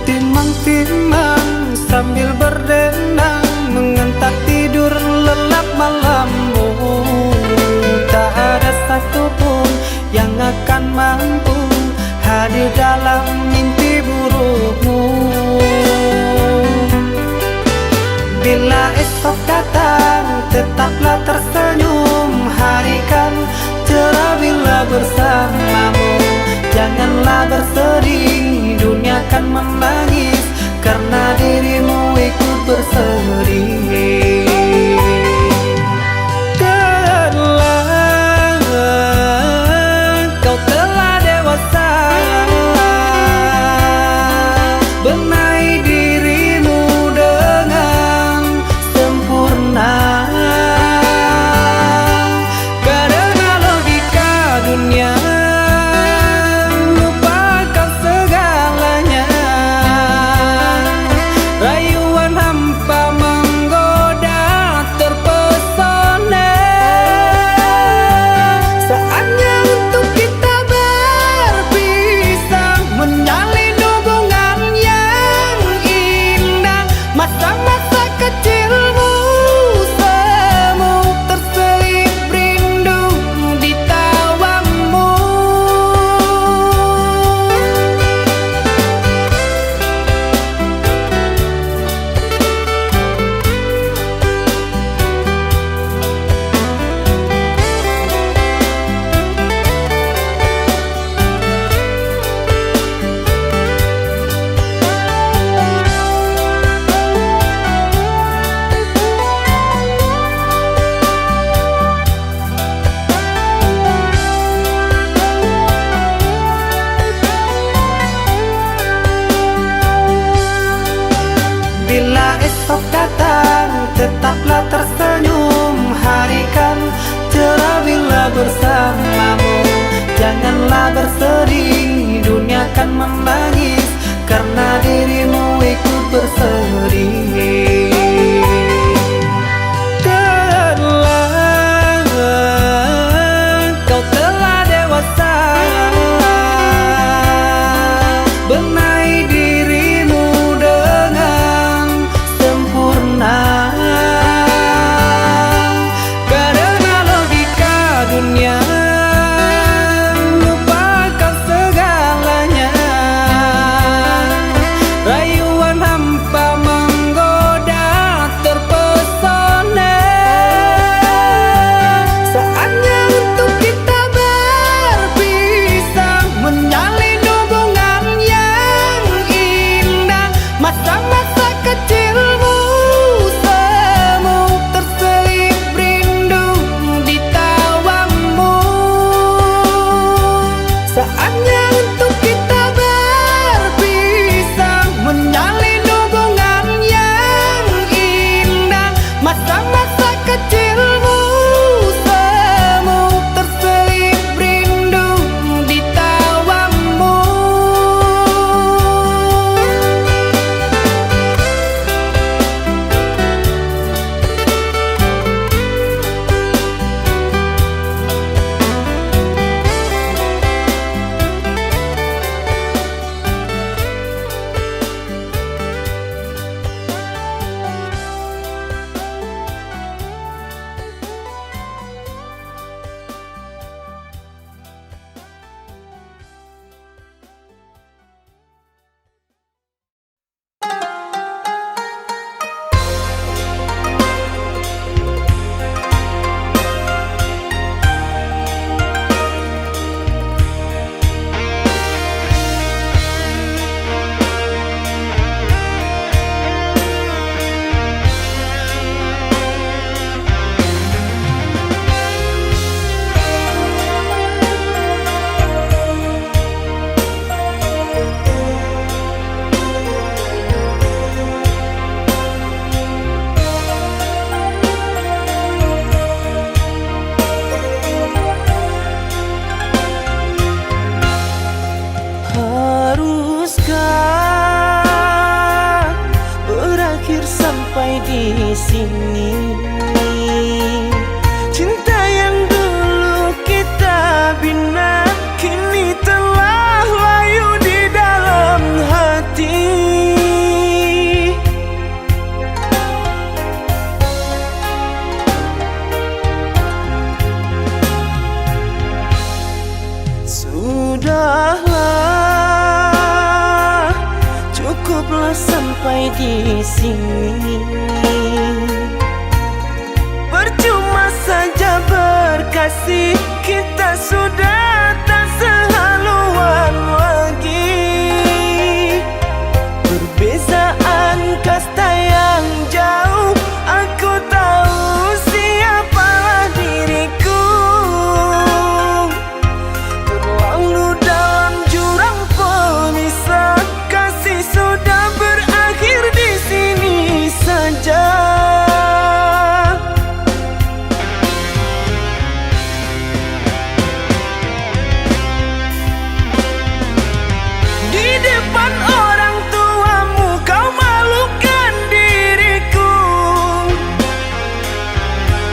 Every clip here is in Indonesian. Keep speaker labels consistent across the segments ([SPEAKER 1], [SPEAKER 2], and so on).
[SPEAKER 1] timang-timang sambil berdendang, mengantar tidur lelap malammu. Tak ada satupun yang akan mampu hadir dalam mimpi burukmu. Bila esok datang, tetaplah tersenyum. Hari kan cerah bila bersamamu. Janganlah bersedih, dunia kan menangis karena dirimu ikut bersedih. Kau telah dewasa, benahi dirimu dengan sempurna. Karena logika dunia lupakan segalanya. Rayuan hampa menggoda terpesona. Saatnya untuk kita berpisah, menjalin hubungan yang indah. Masa-masa kecilmu semu terselip rindu di tawamu. Bila esok datang, tetaplah tersenyum. Hari kan cerah bila bersamamu. Janganlah bersedih, dunia kan menangis karena dirimu ikut bersedih. Kau telah dewasa, benahi dirimu dengan sempurna. Karena logika dunia lupakan segalanya. Rayuan hampa menggoda terpesona. Saatnya untuk kita berpisah, menjalin hubungan yang indah. Masa-masa kecilmu semu terselip rindu di tawamu. Saatnya untuk kita berpisah, menjalin hubungan yang indah. Masa-masa kecilmu semu terselip rindu di tawamu. Haruskah berakhir sampai di sini? Cinta yang dulu kita bina kini telah layu di dalam hati. sampai di sini. Percuma saja berkasih, kita sudah tak sehaluan lagi. Perbezaan kasta yang jauh, aku tahu siapalah diriku. Terlalu dalam jurang pemisah, kasih sudah berakhir di sini saja. Di depan orang tuamu kau malukan diriku.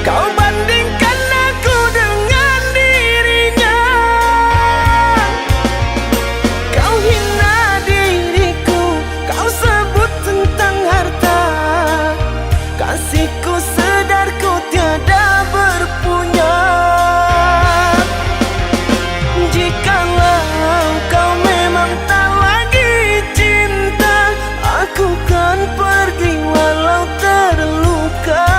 [SPEAKER 1] Kau bandingkan aku dengan dirinya. Kau hina diriku, kau sebut tentang harta. Kasihku sedar ku tiada berpunya. Jikalau kau memang tak lagi cinta, aku kan pergi walau terluka.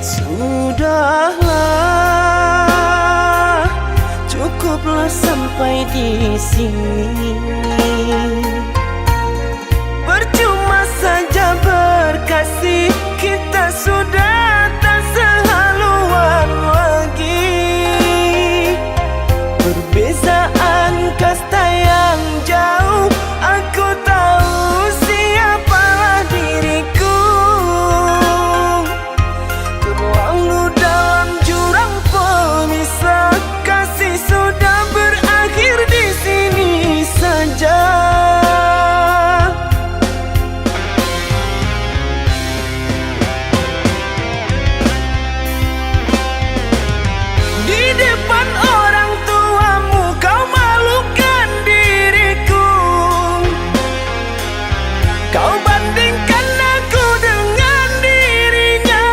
[SPEAKER 1] Sudahlah, cukuplah sampai di sini. Percuma saja berkasih, kita sudah tak sehaluan lagi. Perbezaan kasta yang jauh, aku tahu siapalah diriku. Terlalu dalam jurang pemisah, kasih sudah berakhir di sini saja. Di depan orang tuamu kau malukan diriku. Kau bandingkan aku dengan dirinya.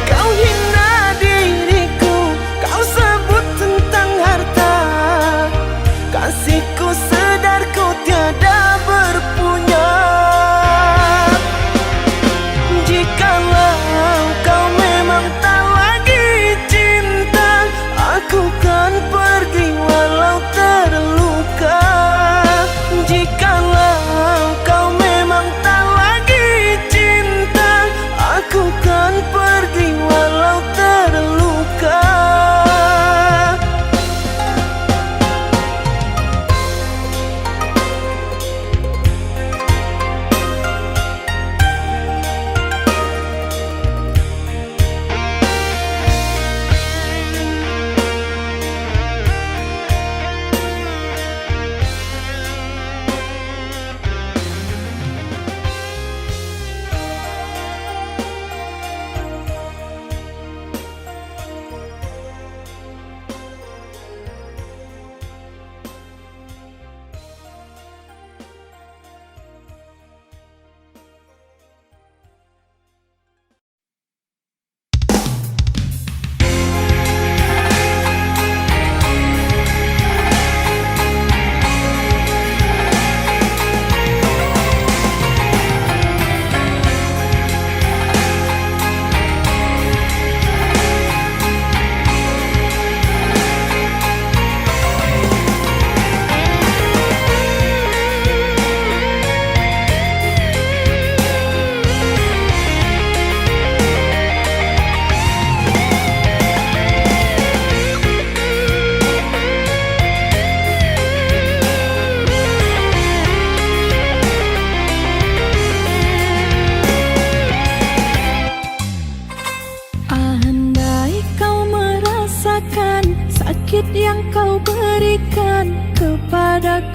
[SPEAKER 1] Kau hina diriku, kau sebut tentang harta. Kasihku sedar ku tiada berpunya. Jikalau kau memang tak lagi cinta, aku kan pergi walau terluka. Jikalau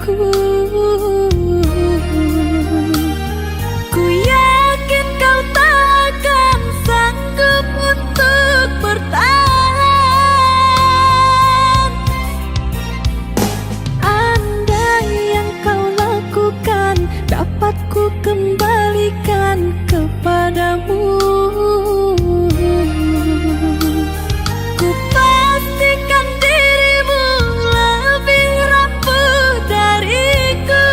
[SPEAKER 2] Ku yakin kau takkan sanggup untuk bertahan. Andai yang kau lakukan dapat ku kembalikan kepadamu, ku pastikan dirimu lebih rapuh dariku.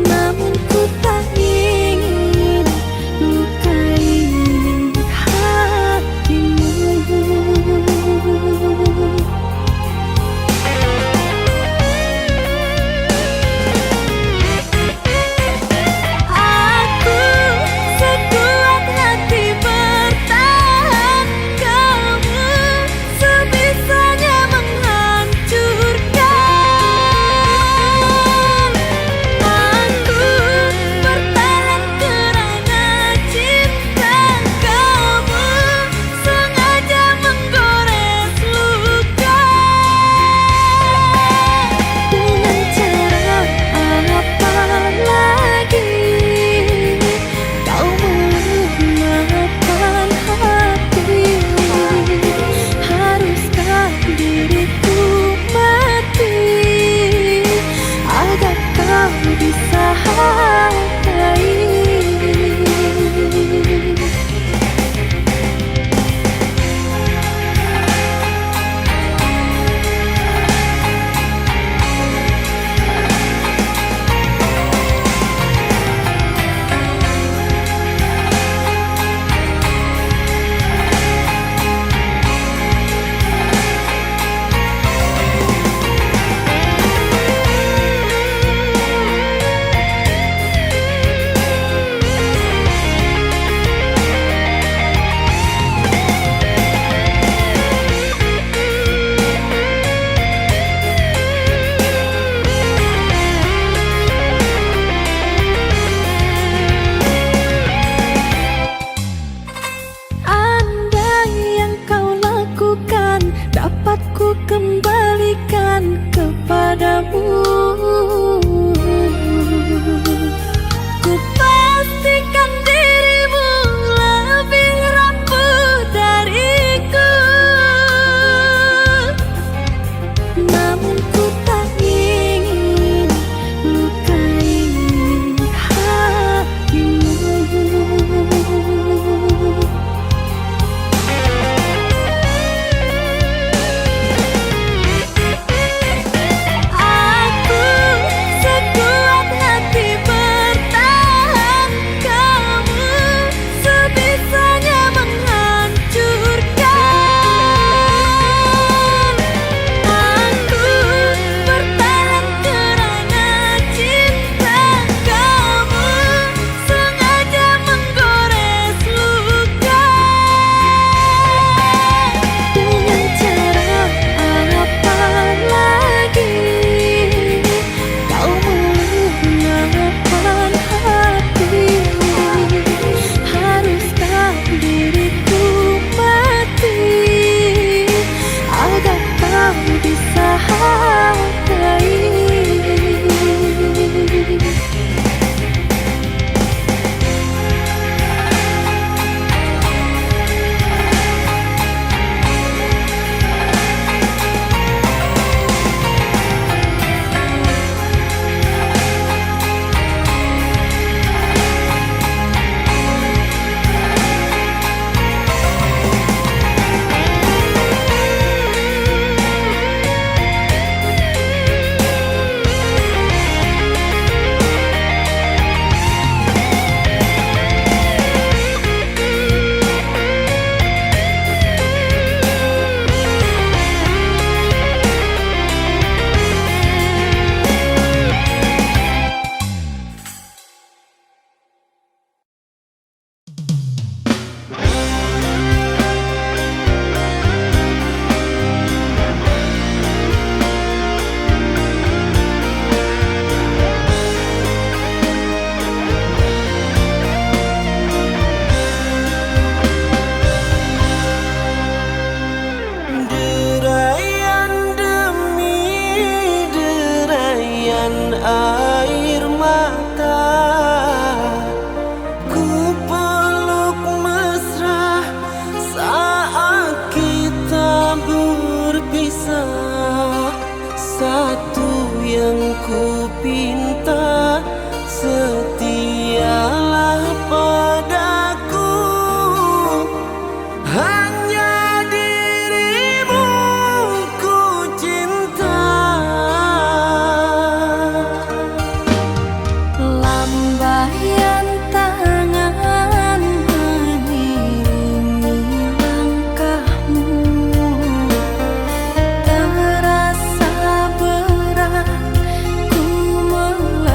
[SPEAKER 2] Namun ku tak ingin lukai hatimu.
[SPEAKER 1] ku pinta setialah padaku, hanya dirimu ku cinta.
[SPEAKER 2] Lambaian tangan mengiringi langkahmu, terasa berat ku melangkah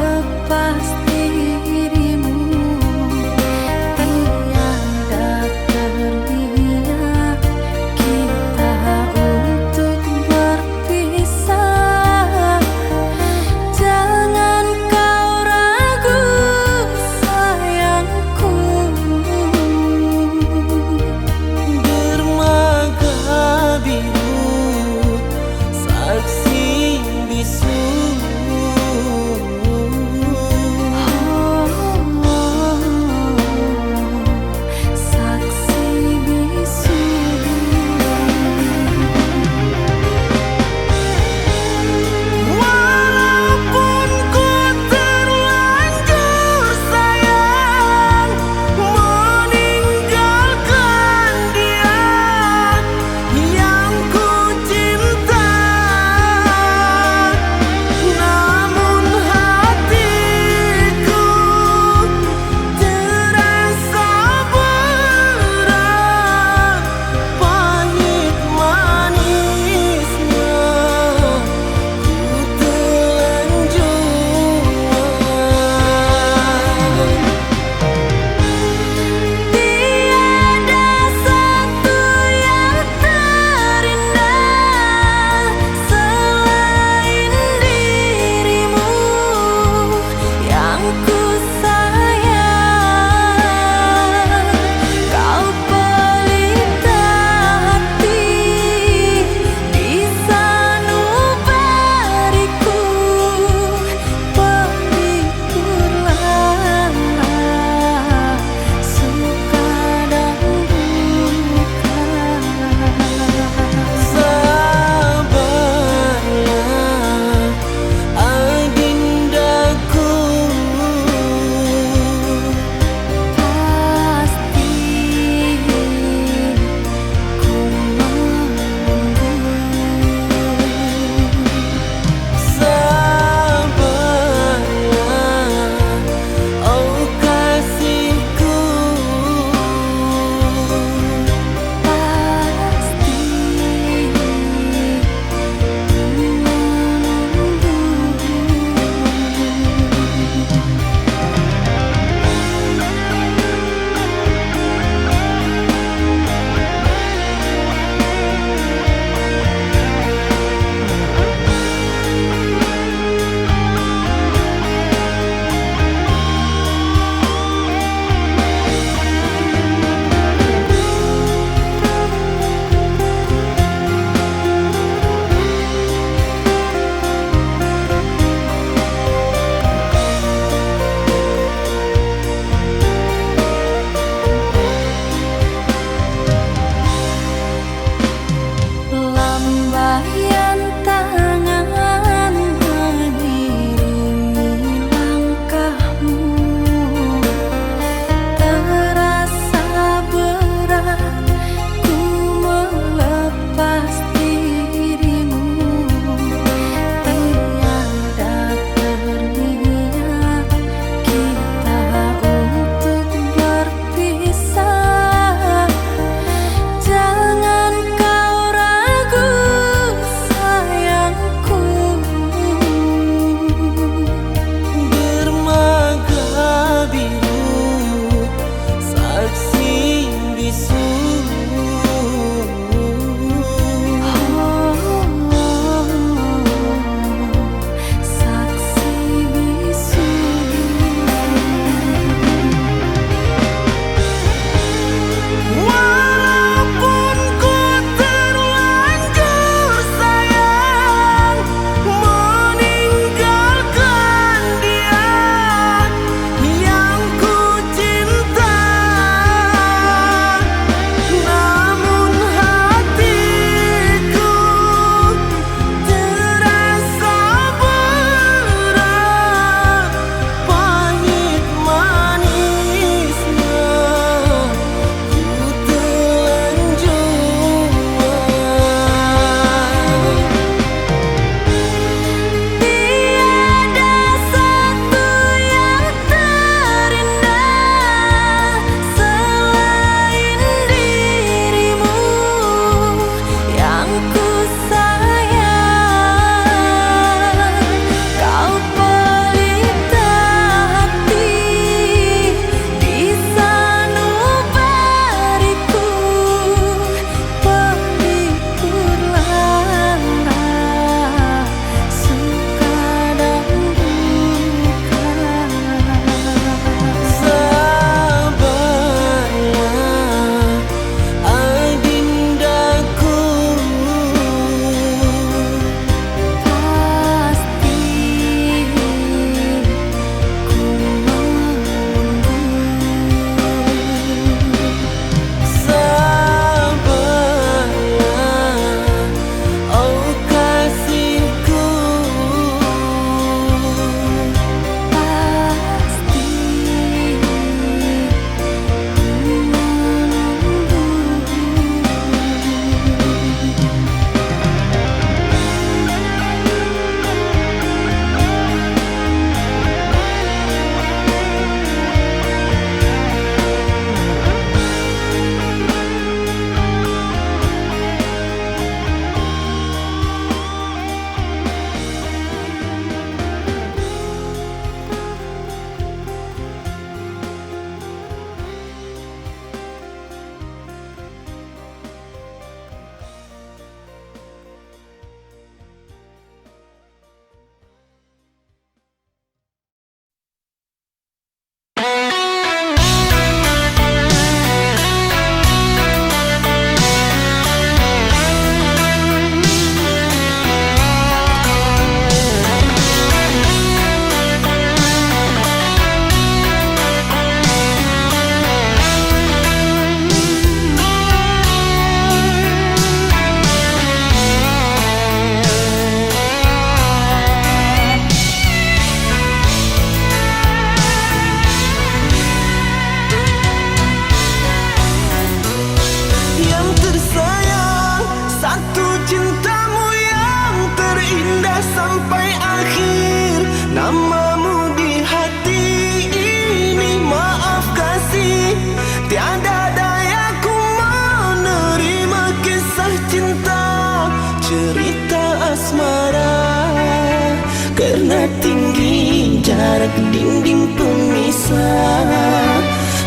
[SPEAKER 1] sangat tinggi, jarak dinding pemisah.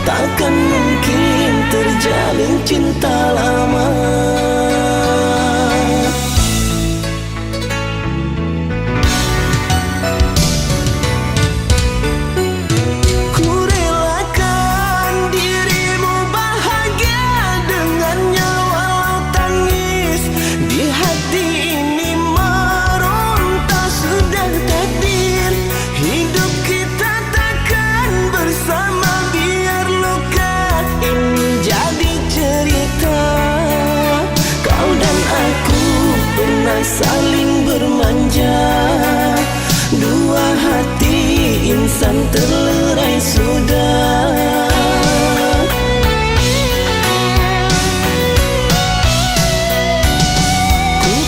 [SPEAKER 1] Takkan mungkin terjalin cinta lama. Saling bermanja, dua hati insan terlerai sudah.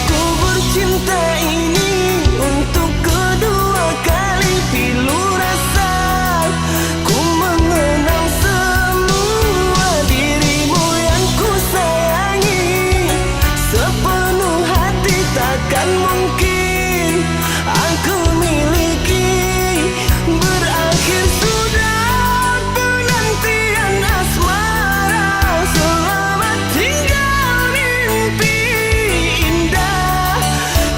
[SPEAKER 1] Ku bercinta ini untuk kedua kali, pilu rasa ku mengenang semua dirimu yang ku sayangi sepenuh hati. Takkan mungkin aku miliki, berakhir sudah penantian asmara. Selamat tinggal mimpi indah,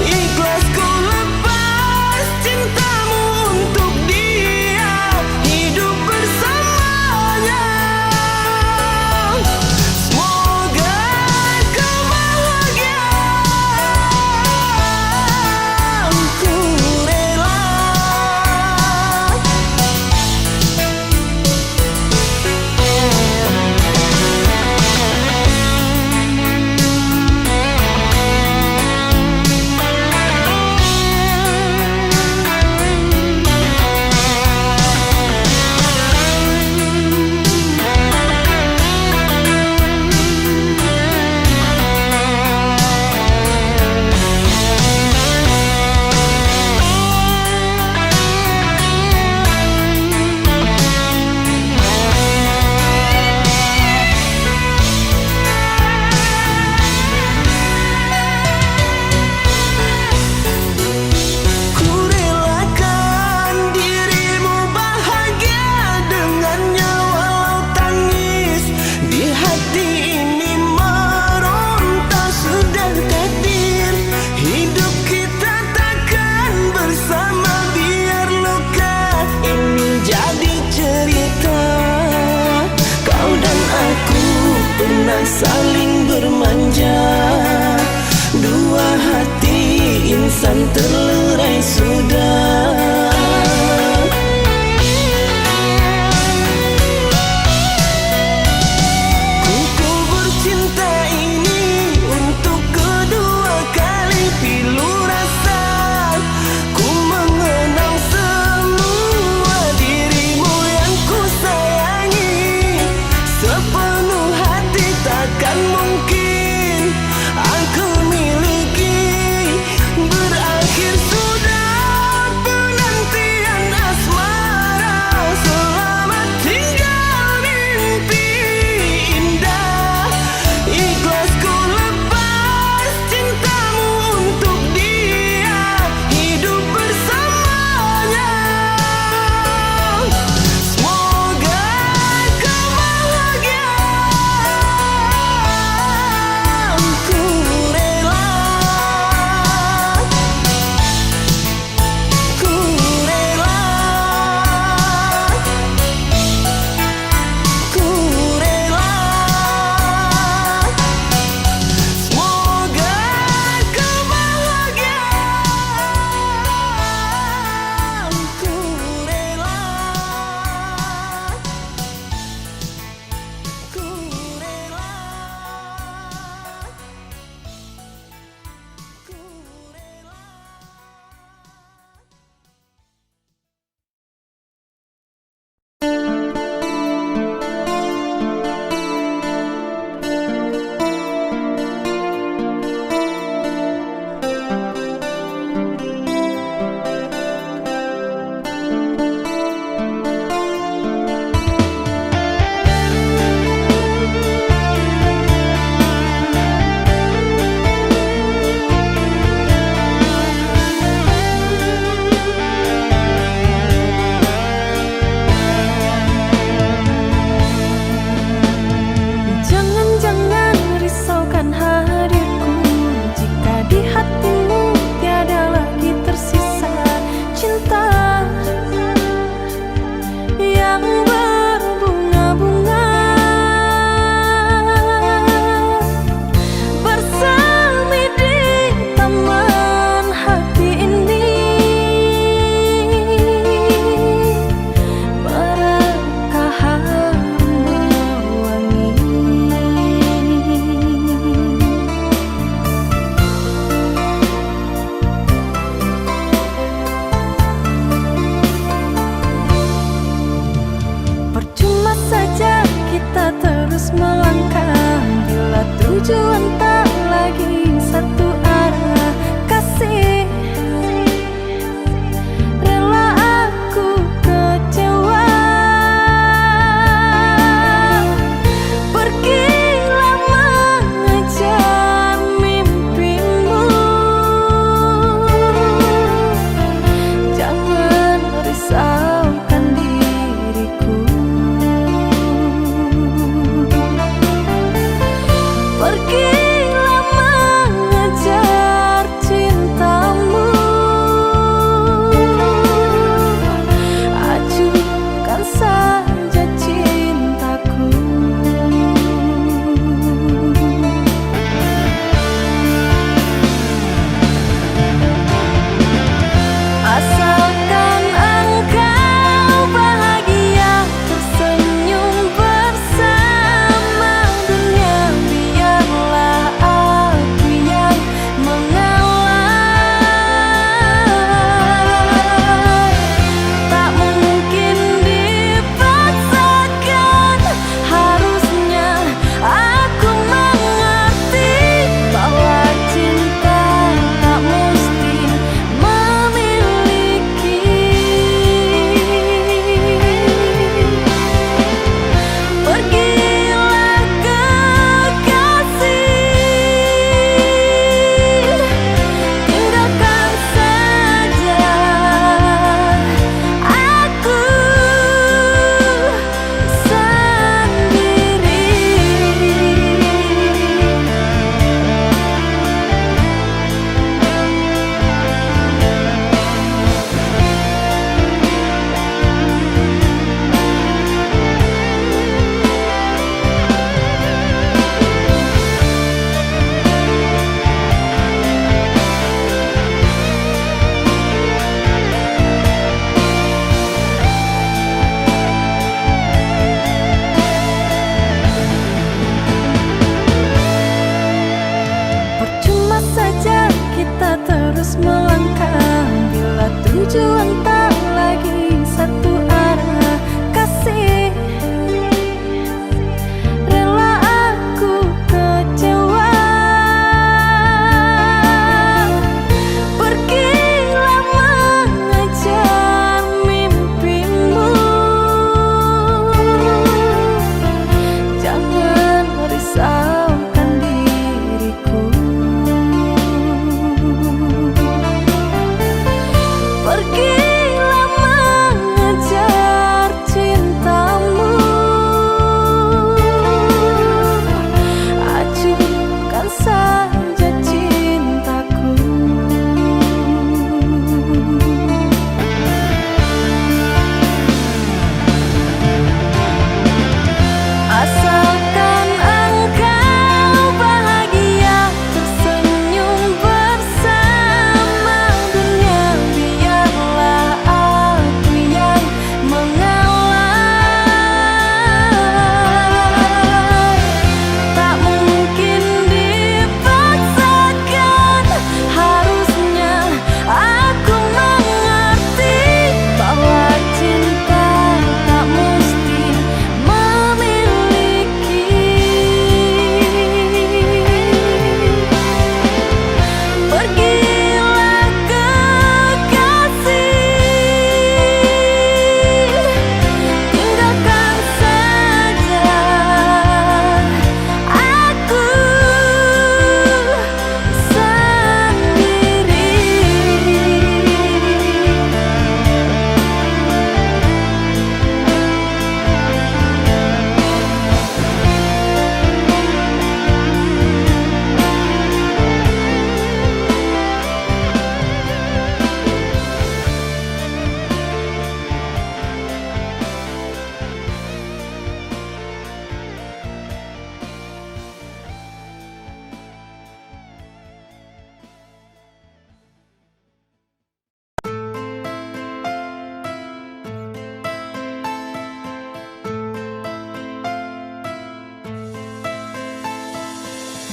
[SPEAKER 1] ikhlas ku lepas cintamu untuk dia, hidup bersamanya. Semoga kau bahagia. Saling bermanja, dua hati insan terlerai sudah. Ku bercinta ini untuk kedua kali, pilu rasa ku mengenang semua dirimu yang ku sayangi sepenuh hati. Takkan mungkin aku miliki, berakhir sudah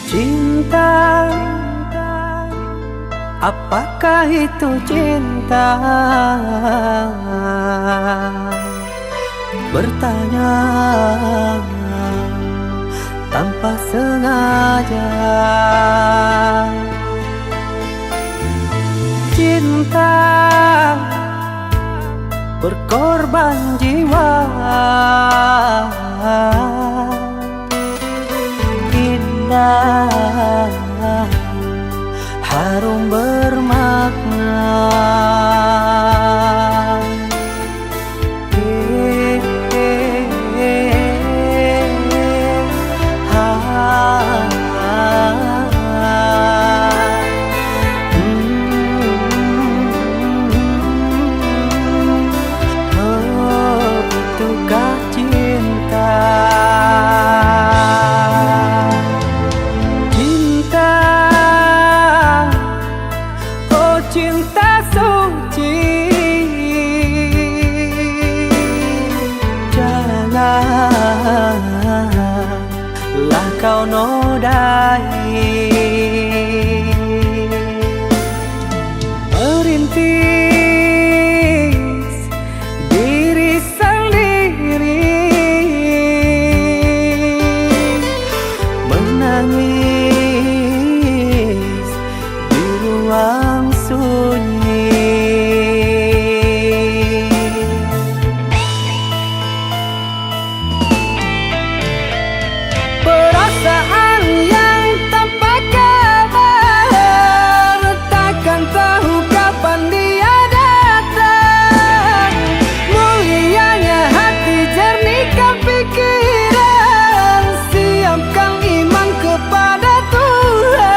[SPEAKER 1] Cinta, apakah itu cinta? Bertanya tanpa sengaja. Cinta berkorban jiwa, indah, harum bermakna. Itukah cinta? Cinta, oh cinta suci, janganlah kau nodai. Merintis diri sendiri, menangis di ruang sunyi. Perasaan yang tanpa kabar, takkan tahu kapan dia datang. Mulianya hati, jernihkan pikiran, siapkan iman kepada Tuhan.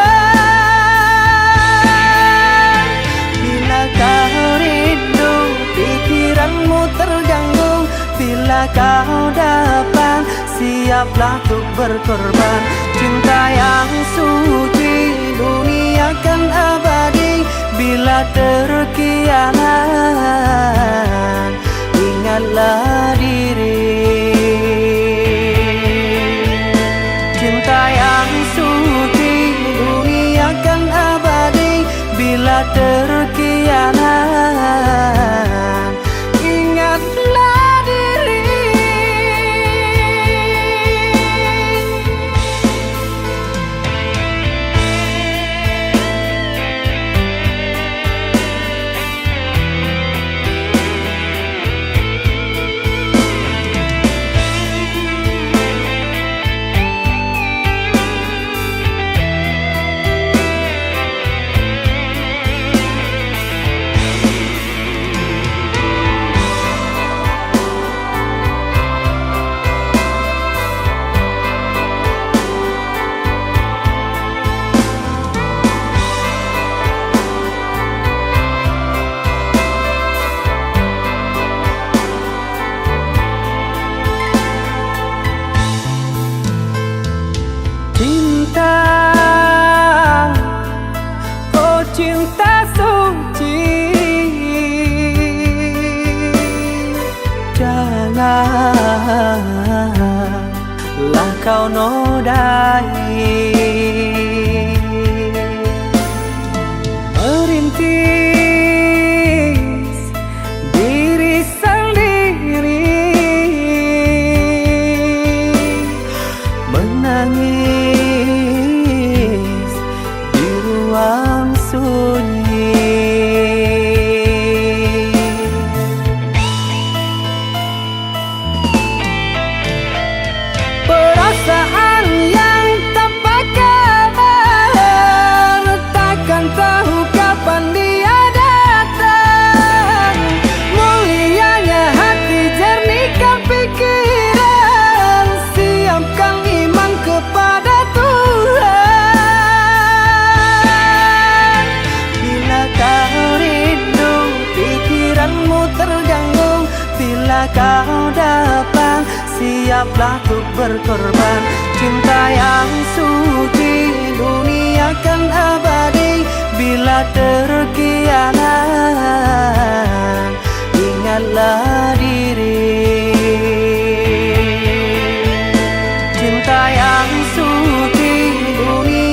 [SPEAKER 1] Bila kau rindu, pikiranmu terganggu, bila kau datang, siaplah untuk berkorban. Cinta yang suci, dunia kan abadi. Bila terkianat, ingatlah diri. Cinta yang suci, dunia kan abadi. Bila terkianat, ingatlah diri. Cinta, oh cinta suci, janganlah kau nodai. Merintis diri sendiri, menangis di ruang sunyi. Perasaan yang tanpa kabar, takkan tahu kapan dia datang. Mulianya hati, jernihkan pikiran, siapkan iman kepada Tuhan. Bila kau rindu, pikiranmu terganggu, bila kau datang, siaplah untuk berkorban. Cinta yang suci, dunia kan abadi. Bila terkianat, ingatlah diri. Cinta yang suci, dunia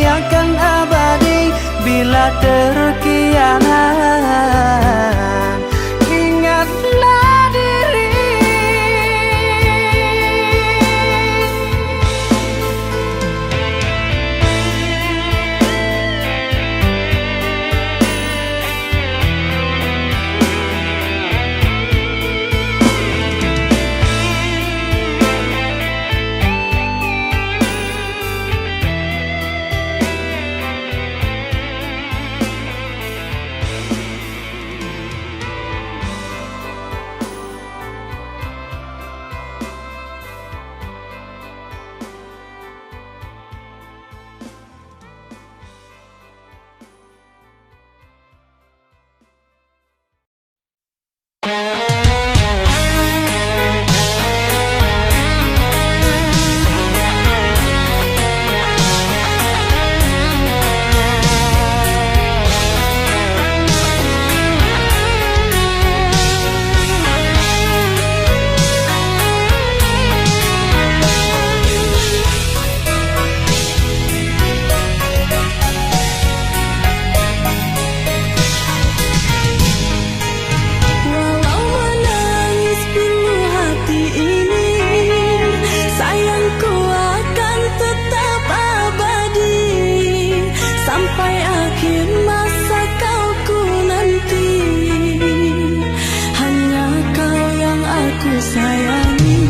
[SPEAKER 2] aku sayangi.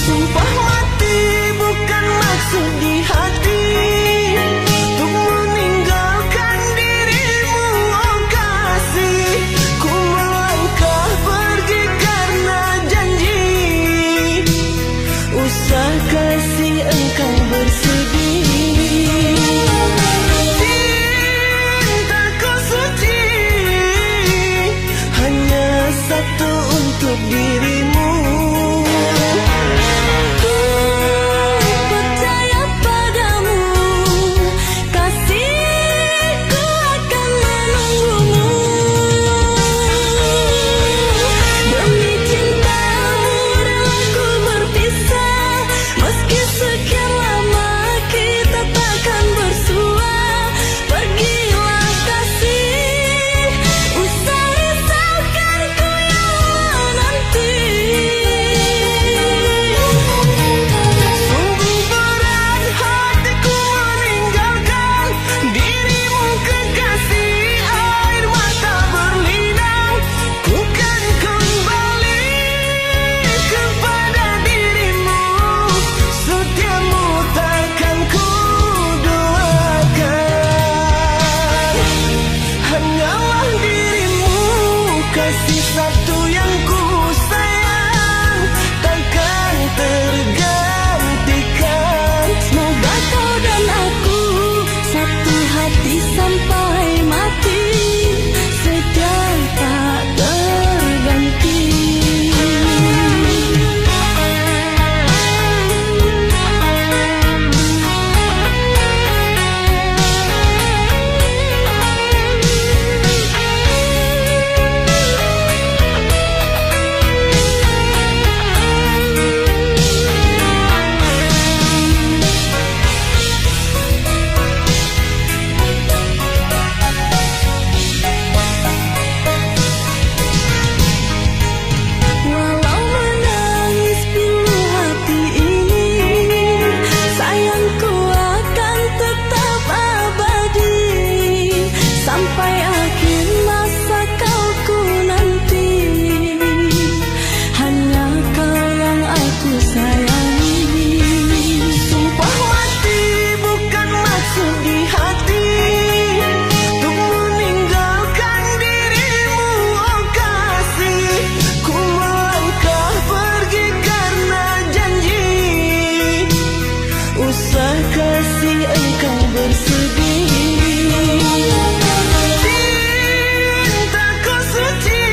[SPEAKER 1] Sumpah mati bukan maksud di hati untuk meninggalkan dirimu, oh kasih. Ku melangkah pergi karena janji, usah kasih engkau bersedih. Cintaku suci hanya satu untuk dirimu.
[SPEAKER 2] Ku percaya padamu, kasihku akan menunggumu. Demi cintamu rela ku berpisah, meski sekian lama kita takkan bersua. Pergilah kasih, usah risaukan ku yang menanti.
[SPEAKER 1] Sungguh berat hatiku meninggalkan dirimu kekasih, air mata berlinang. Ku kan kembali kepada dirimu, setiamu takkan ku doakan. Hanyalah dirimu, kasih satu yang ku sayang, takkan tergantikan.
[SPEAKER 2] Semoga kau dan aku satu hati sampai mati, setia tak terganti. Walau menangis pilu hati ini, sayangku akan tetap abadi sampai akhir masa kau ku nanti. Hanya kau yang aku sayangi.
[SPEAKER 1] Sumpah mati bukan maksud di hati untuk meninggalkan dirimu, oh kasih. Ku melangkah pergi karena janji, usah kasih engkau bersedih. Cintaku suci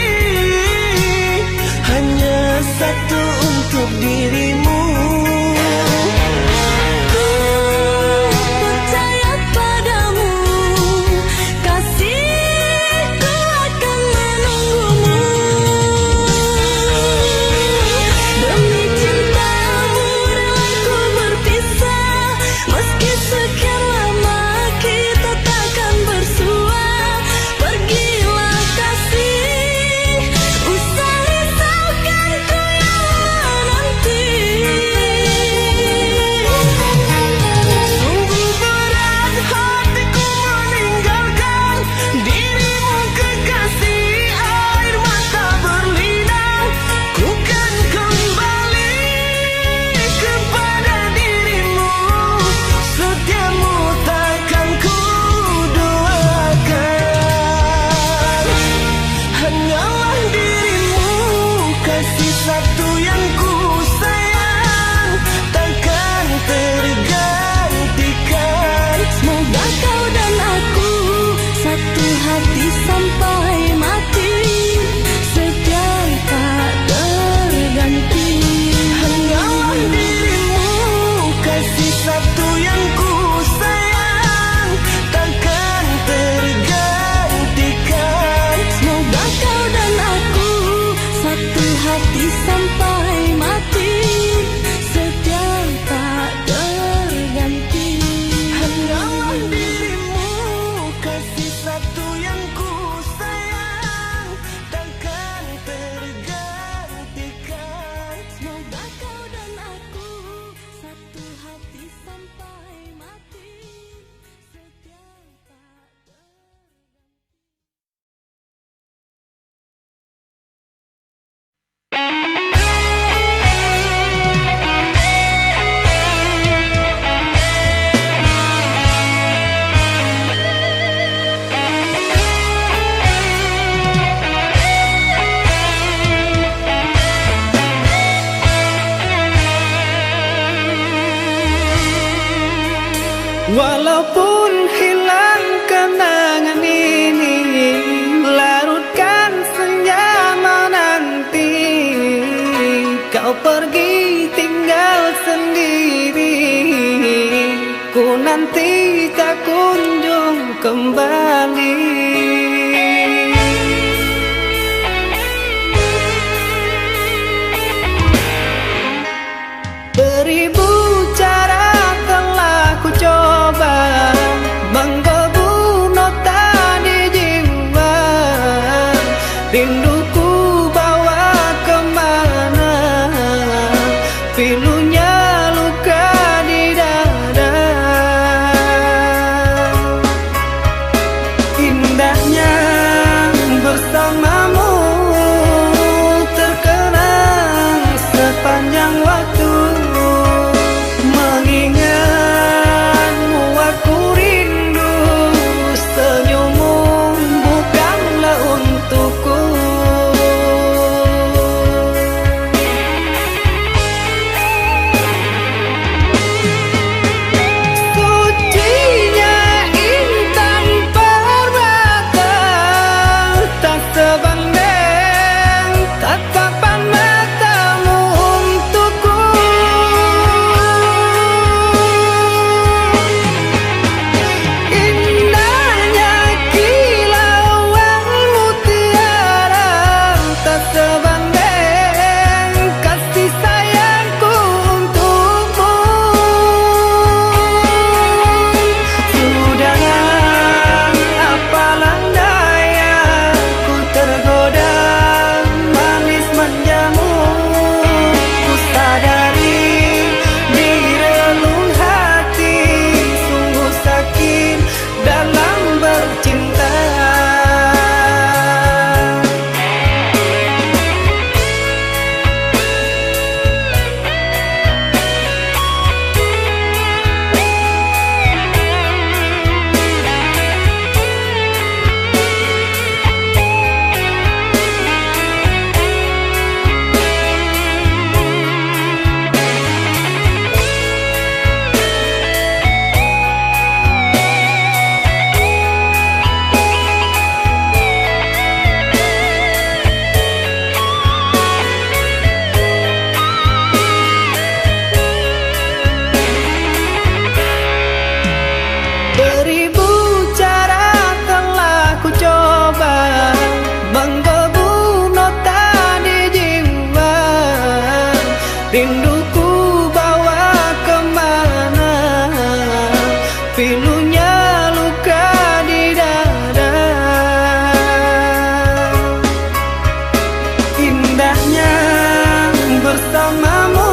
[SPEAKER 1] hanya satu untuk dirimu.
[SPEAKER 2] Ku percaya padamu, kasihku akan menunggumu. Demi cintamu rela ku berpisah, meski sekian lama kita takkan bersua. Pergilah kasih, usah risaukan ku yang menanti.
[SPEAKER 1] Sungguh berat hatiku meninggalkan dirimu kekasih, air mata berlinang. Ku kan kembali kepada dirimu, setiamu takkan ku doakan. Hanyalah dirimu, kasih satu yang ku sayang, takkan tergantikan.
[SPEAKER 2] Semoga kau dan aku satu hati sampai mati, setia tak terganti.
[SPEAKER 1] Hanyalah dirimu, kasih satu yang ku sayang, takkan tergantikan.
[SPEAKER 2] Semoga kau dan aku satu hati sampai mati, setia tak terganti.
[SPEAKER 1] Hanyalah dirimu, kasih satu yang ku sayang, takkan tergantikan.
[SPEAKER 2] Semoga kau dan aku satu hati sampai mati, setia tak terganti.
[SPEAKER 1] Walaupun hilang kenangan ini, larutkan senja menanti. Kau pergi tinggal sendiri, ku nanti tak kunjung kembali. Beribu cara telah ku coba menggebu nota di jiwa. Rinduku bawa kemana, pilunya luka di dada. Indahnya bersamamu terkenang sepanjang waktu. Mengingatmu aku rindu, senyummu bukanlah untukku. Sucinya intan permata, tak sebanding tatapan matamu untukku. Indahnya kilauan mutiara, tak sebanding kasih sayangku untukmu. Sudah apalah daya, ku tergoda manis manjamu. Ku sadari di relung hati sungguh sakit dalam bercinta. Beribu cara telah ku coba menggebu nota di jiwa. Rinduku bawa kemana, pilunya luka di dada. Indahnya bersamamu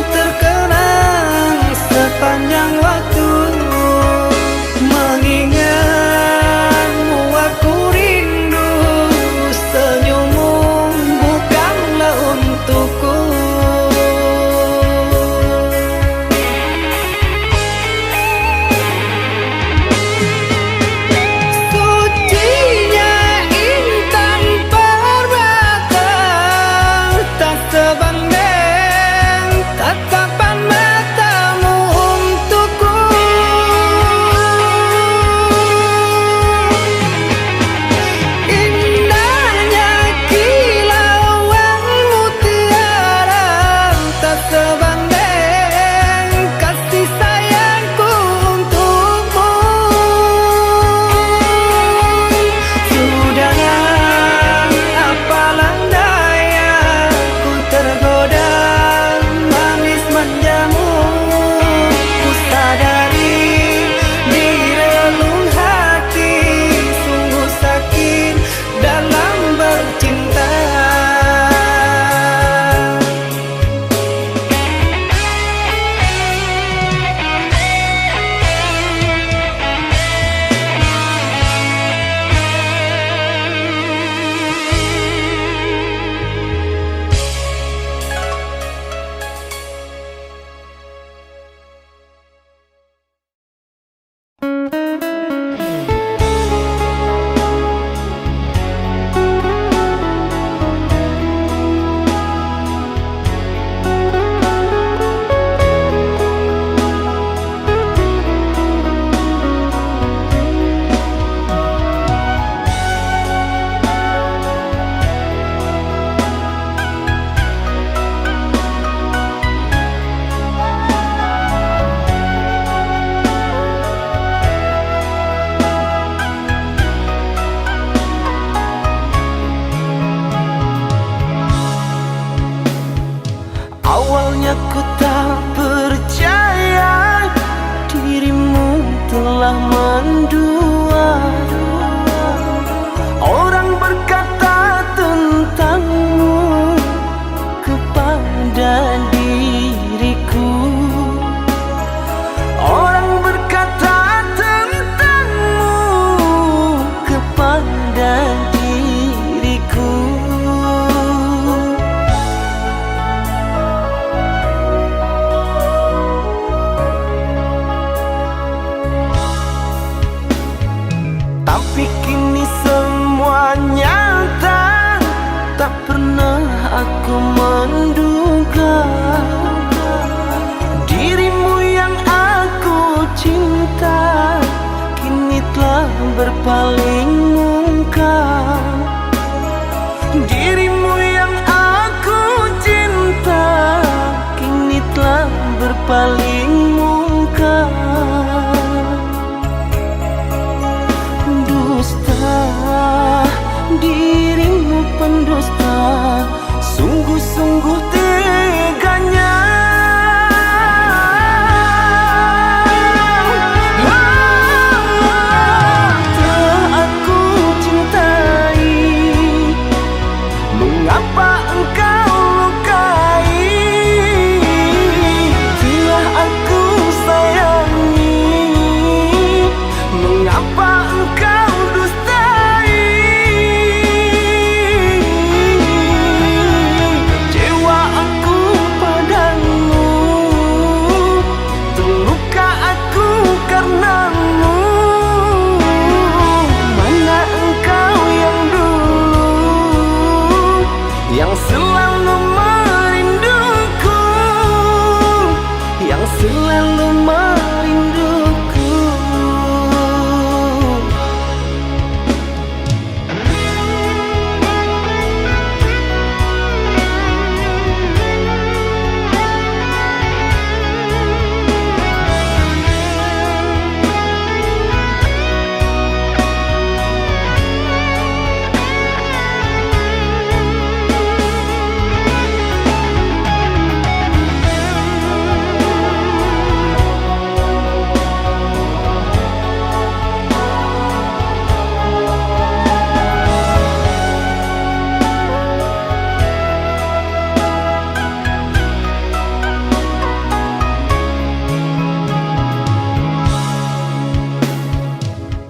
[SPEAKER 1] terkenang sepanjang waktu. Mengingatmu aku rindu, senyummu bukanlah untukku. Awalnya ku tak percaya dirimu telah mendua. Orang berkata tentangmu kepada diriku. Orang berkata tentangmu kepada diriku. Tapi kini semua nyata, tak pernah aku menduga dirimu yang aku cinta kini telah berpaling muka. Dirimu yang aku cinta kini telah berpaling muka. Dusta, dirimu pendusta, sungguh-sungguh teganya. Telah aku cintai, mengapa engkau lukai? Telah aku sayangi, mengapa engkau dustai? Cewa aku padamu, terluka aku karenamu. Mana engkau yang dulu, yang selalu merinduku, yang selalu merinduku.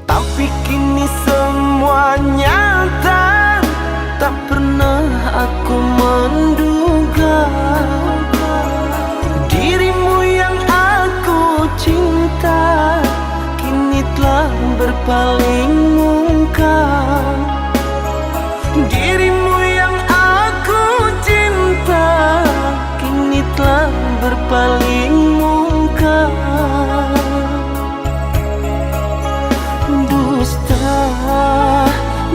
[SPEAKER 1] Tapi kini semua nyata, tak pernah aku menduga dirimu yang aku cinta kini telah berpaling muka. Dirimu yang aku cinta kini telah berpaling muka. Dusta,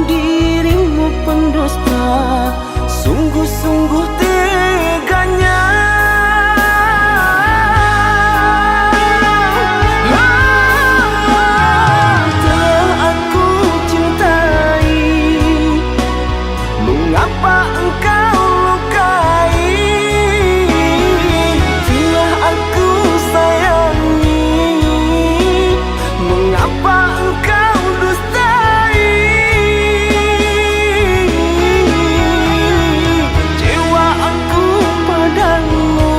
[SPEAKER 1] dirimu pendusta, sungguh-sungguh teganya. Telah aku cintai, mengapa engkau lukai? Telah aku sayangi, mengapa engkau dustai? Cewa aku padamu,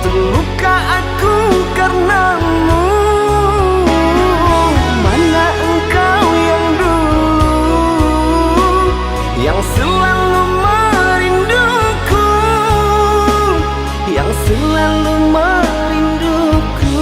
[SPEAKER 1] terluka aku karenamu. Mana engkau yang dulu, yang selalu merinduku, yang selalu merinduku.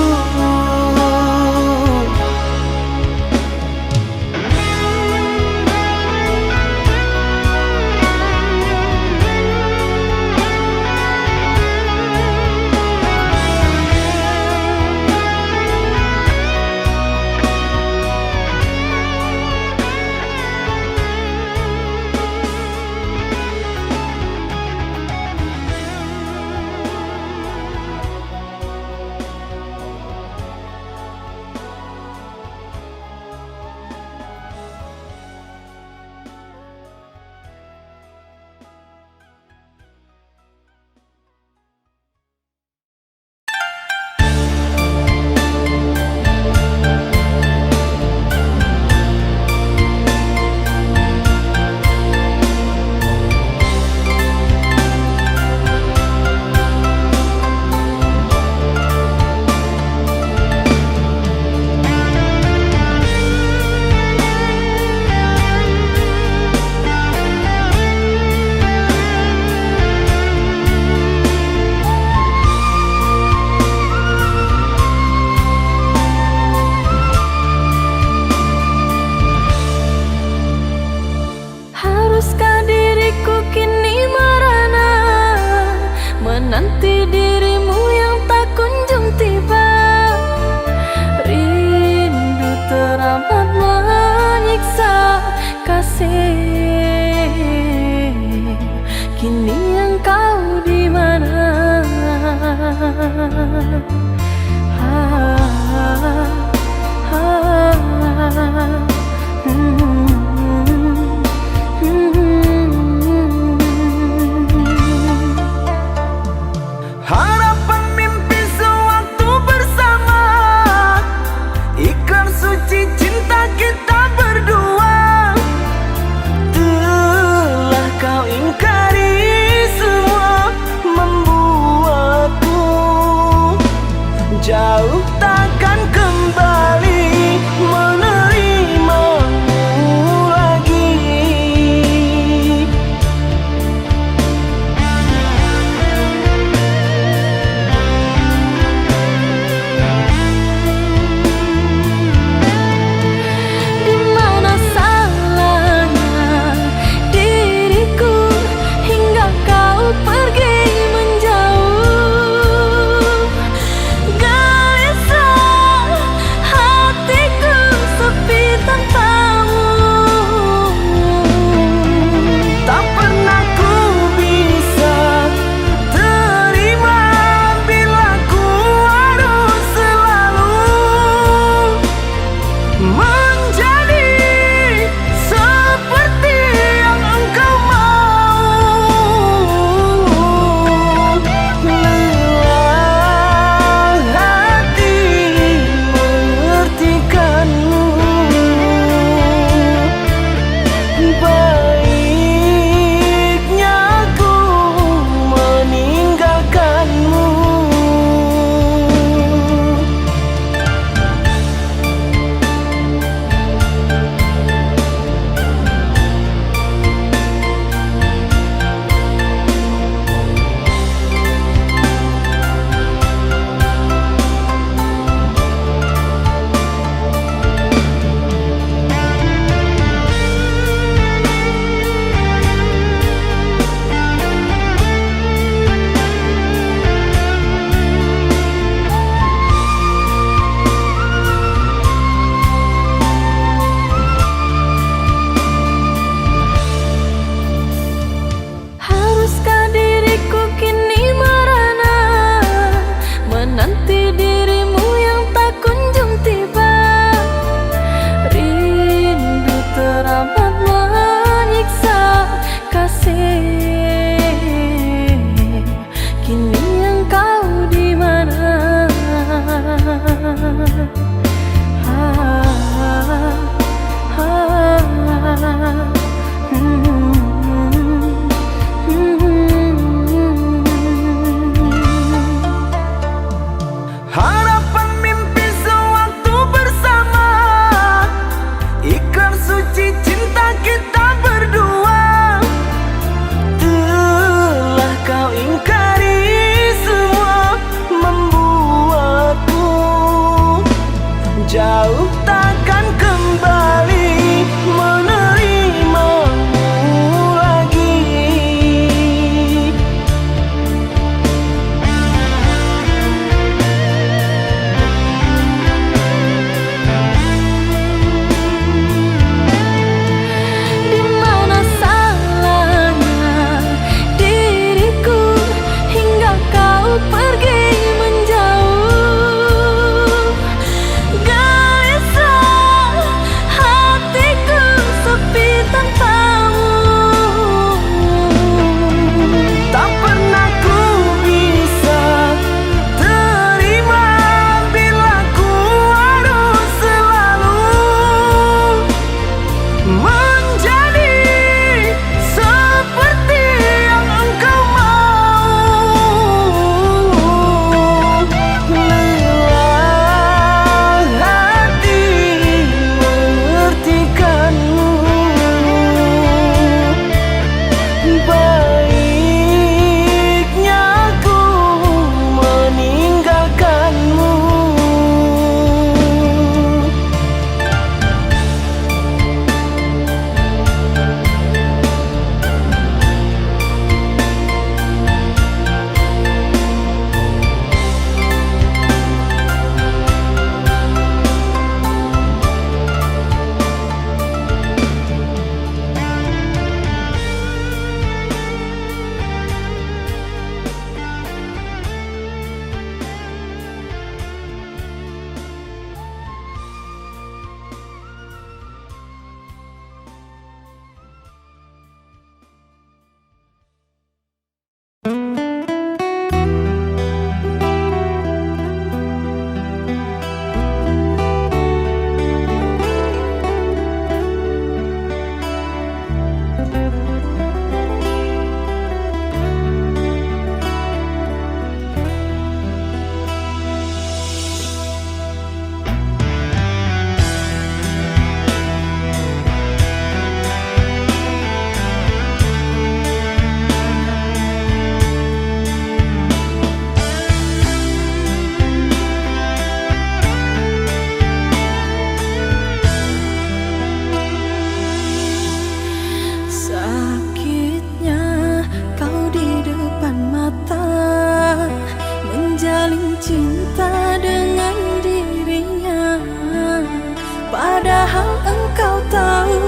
[SPEAKER 2] kau tahu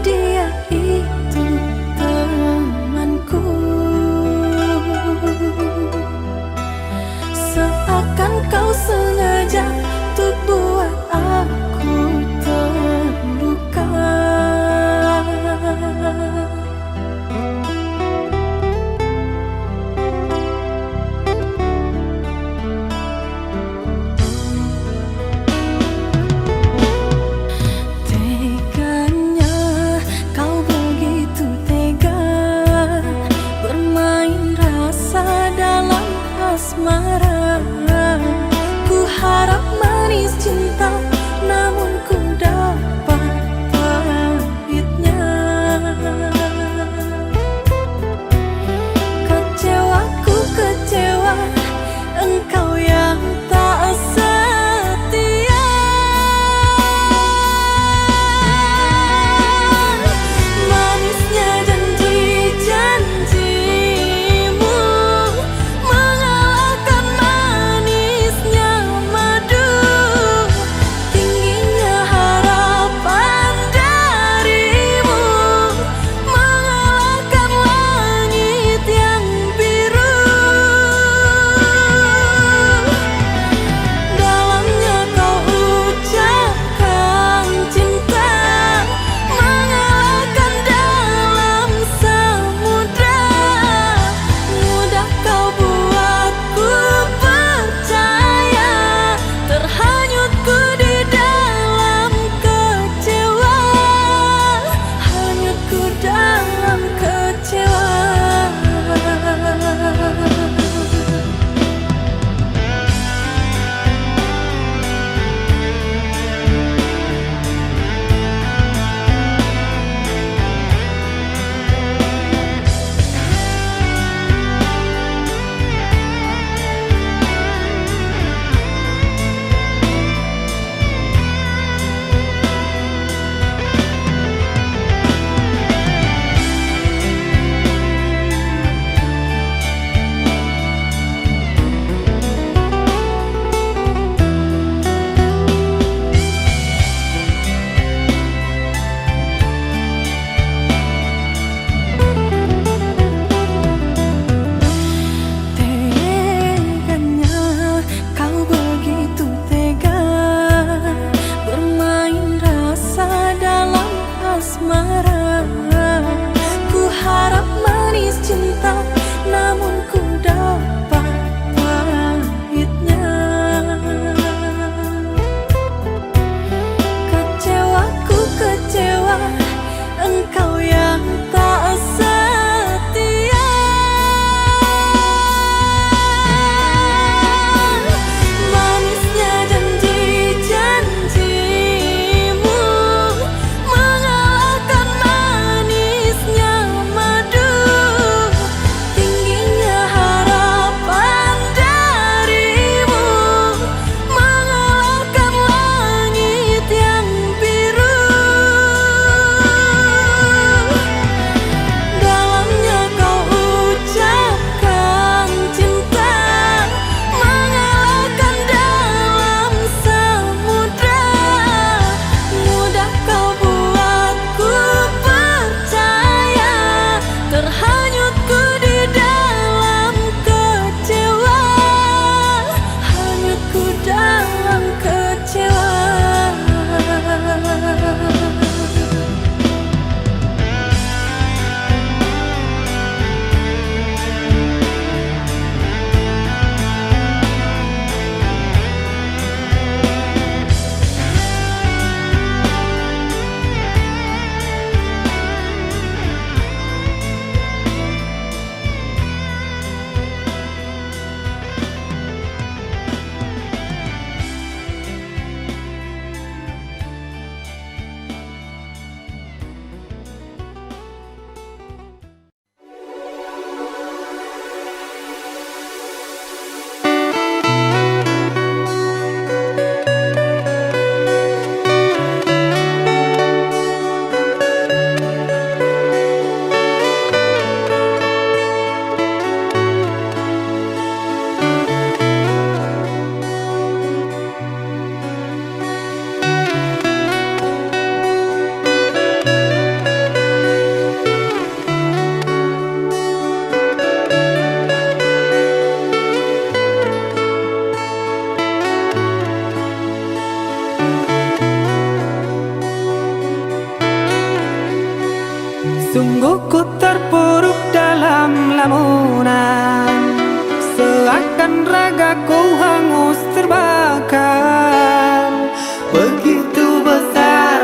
[SPEAKER 2] dia itu temanku. Seakan kau sengaja untuk buat aku terluka. Teganya kau begitu tega bermain rasa dalam asmara. Ku harap manis cinta, namun ku dapat pahitnya. Kecewaku kecewa, engkau yang tak setia. Manisnya janji-janjimu mengalahkan manisnya madu. Tingginya harapan darimu mengalahkan langit yang biru. Dalamnya kau ucapkan cinta mengalahkan dalam samudra. Mudah kau buatku percaya, terhanyutku di dalam kecewa, hanyutku dalam kecewa. Teganya kau begitu tega bermain rasa dalam asmara. Ku harap manis cinta, namun ku dapat pahitnya. Kecewaku kecewa, engkau yang tak setia. Manisnya janji-janjimu mengalahkan manisnya madu.
[SPEAKER 1] dan ragaku hangus terbakar. Begitu besar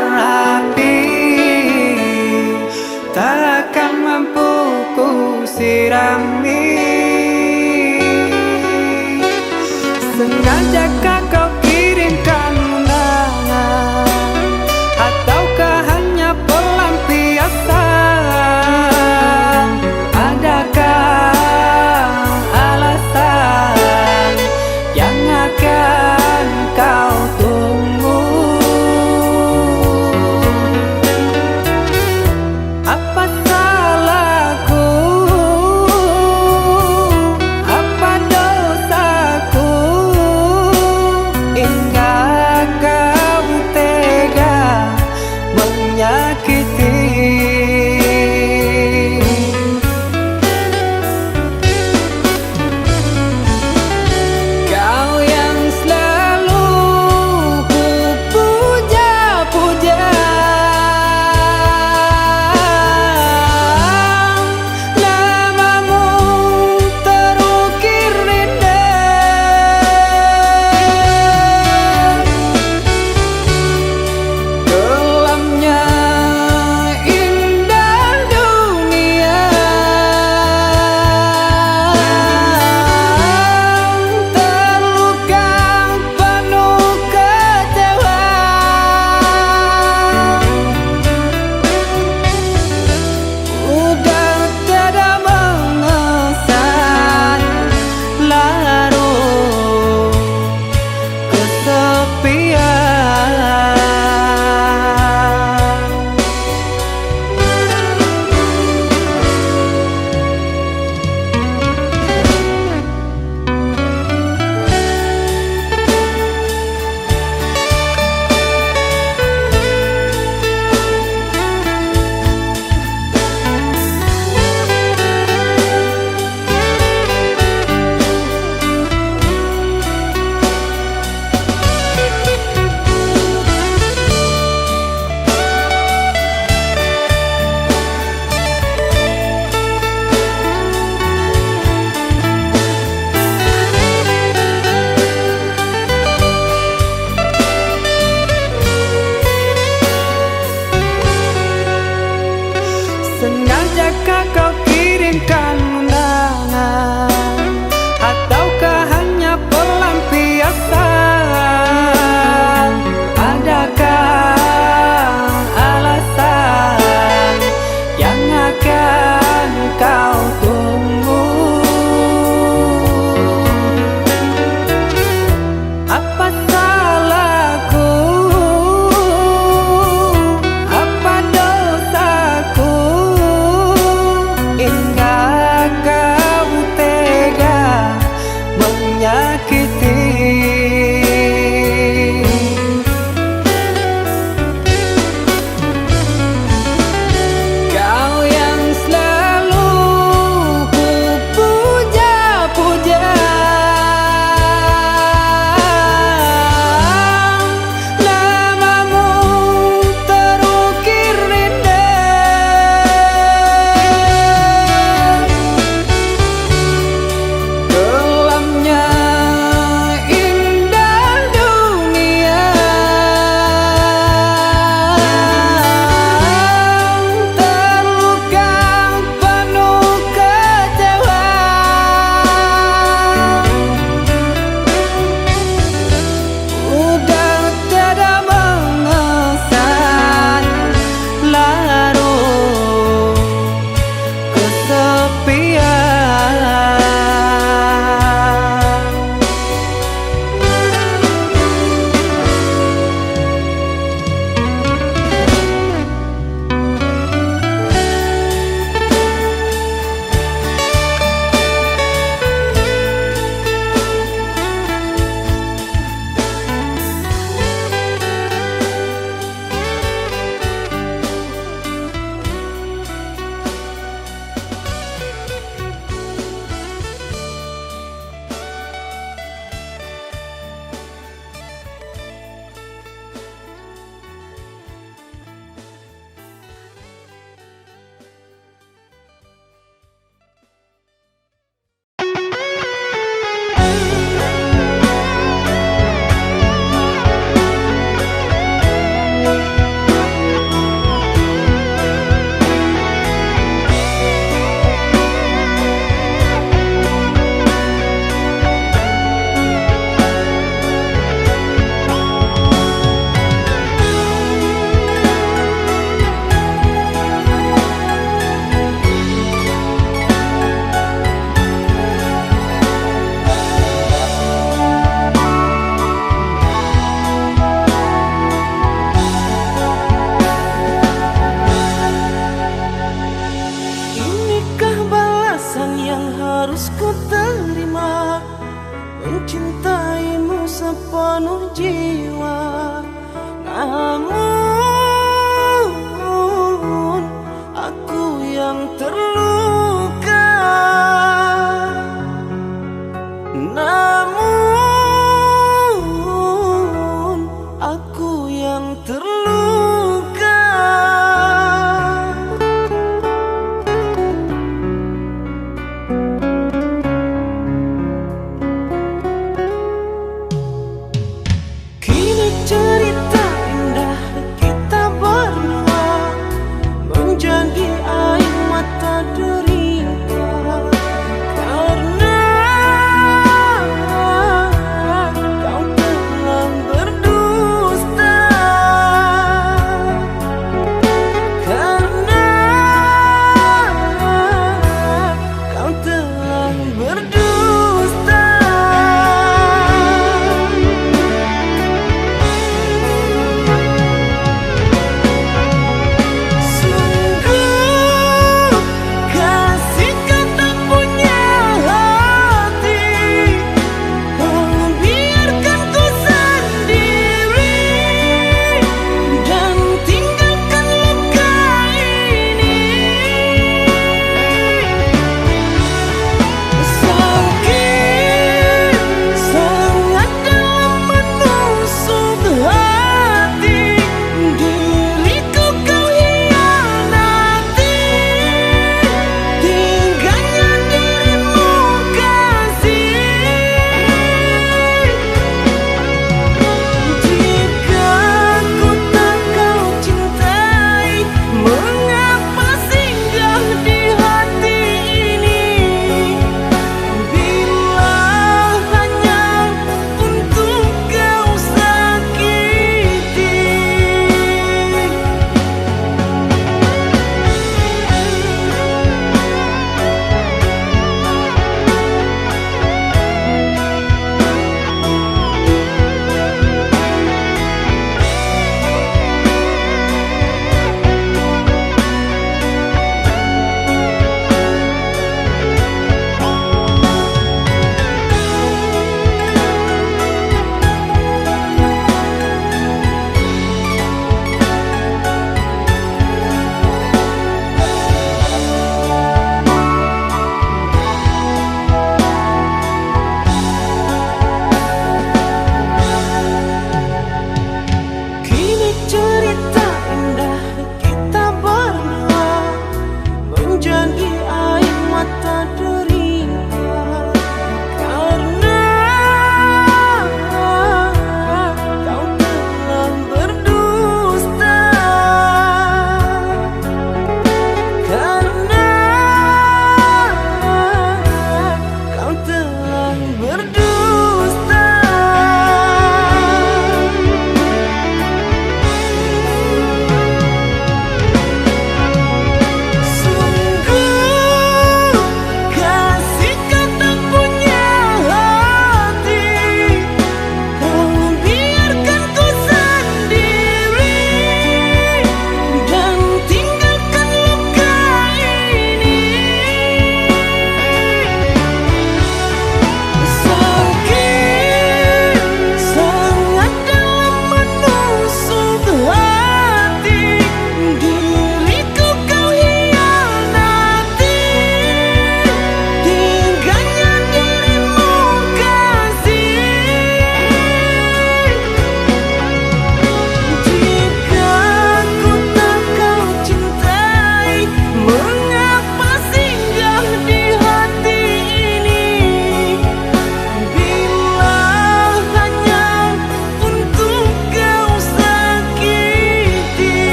[SPEAKER 1] api, takkan mampu ku sirami. Sengajakah kau kirimkan undangan, ataukah hanya pelampiasan? Adakah alasan yang akan kau tunggu? Apa salahku alasan yang harus ku terima, mencintaimu sepenuh jiwa. Namun aku yang terluka, namun aku yang terluka. Kini cerita indah kita berdua menjadi air mata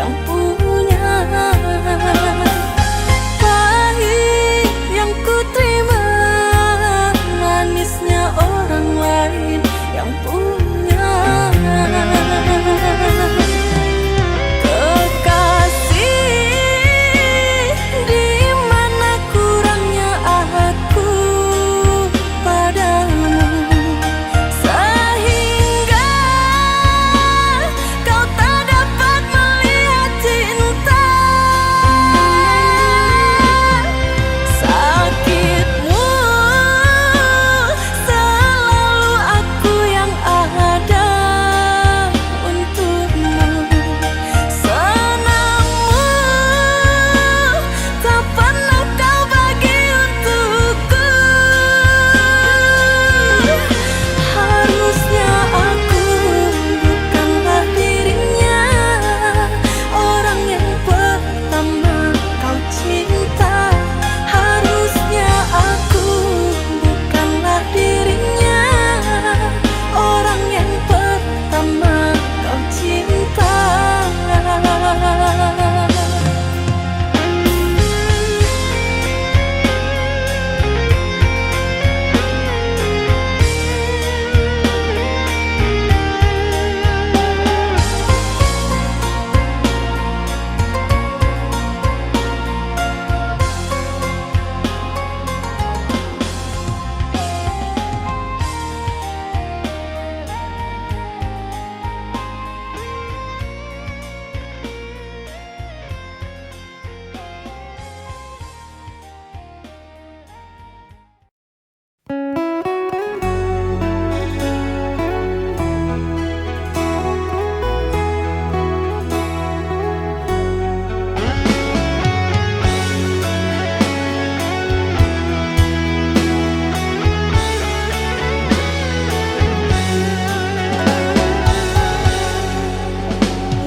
[SPEAKER 2] yang punya. Pahit yang ku terima, manisnya orang lain yang punya. Kekasih, di mana kurangnya aku padamu, sehingga kau tak dapat melihat cinta. Sakitmu selalu aku yang ada untukmu. Senangmu tak pernah kau bagi untukku. Harusnya aku bukanlah dirinya, orang yang pertama kau cinta. Harusnya aku bukanlah dirinya, orang yang pertama kau cinta.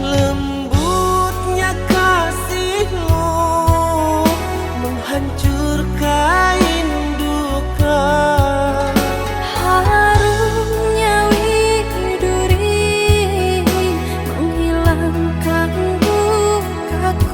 [SPEAKER 1] Lembutnya kasihmu menghancurkan duka.
[SPEAKER 2] Harumnya widuri menghilangkan dukaku.